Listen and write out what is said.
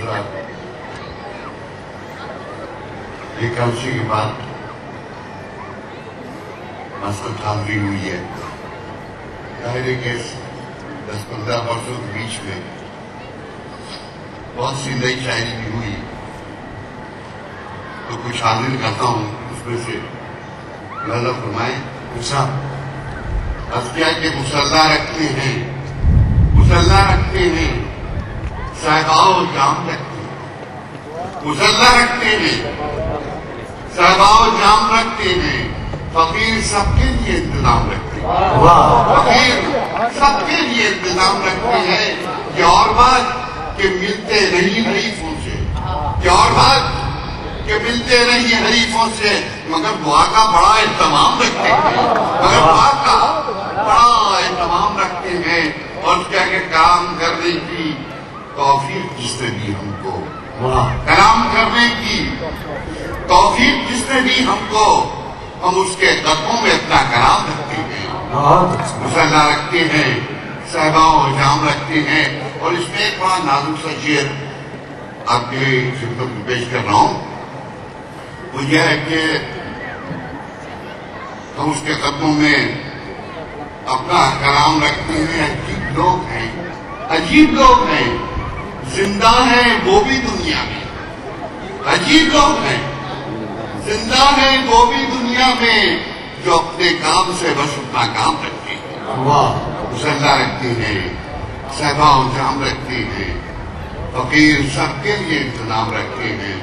दूसरा एक अर्शी के बाद मसरत हाजिरी हुई है। जाहिर है कि 10-15 वर्षों के बीच में बहुत सी नई शायरी भी हुई, तो कुछ हाजिर करता हूँ उसमें से गजल फरमाए। अच्छा, बस क्या कि मुसल्ला रखते हैं, मुसल्ला रखते हैं, साहिबाओ जाम रखते हैं, मुसल्ला रखते हैं, साहिबाओ जाम रखते हैं, फकीर सबके लिए इंतजाम रखते हैं, फकीर सबके लिए इंतजाम रखते हैं। ये और बात कि मिलते नहीं हरीफों से, ये और बात कि मिलते नहीं हरीफों से, मगर दुआ का बड़ा एहतमाम रखते हैं, मगर दुआ का बड़ा एहतमाम रखते हैं। और क्या कि काम करने की तौफीक जिसने दी हमको, कलाम करने की तौफीक जिसने दी हमको, हम उसके कदमों में अपना कलाम रखते हैं, मुसल्ला रखते हैं, साहिबाओ जाम रखते हैं। और इसमें एक बड़ा नाजुक सा शेर आपके खिदमत में पेश कर रहा हूं। वो यह है कि हम उसके कदमों में अपना कलाम रखते हैं। अजीब लोग हैं, अजीब लोग हैं, जिंदा हैं वो भी दुनिया में, अजीब लोग हैं, जिंदा है वो भी दुनिया में, जो अपने काम से बस अपना काम रखते हैं, मुसल्ला रखते हैं, साहिबाओ जाम रखते हैं, फकीर सबके लिए इंतजाम रखते हैं।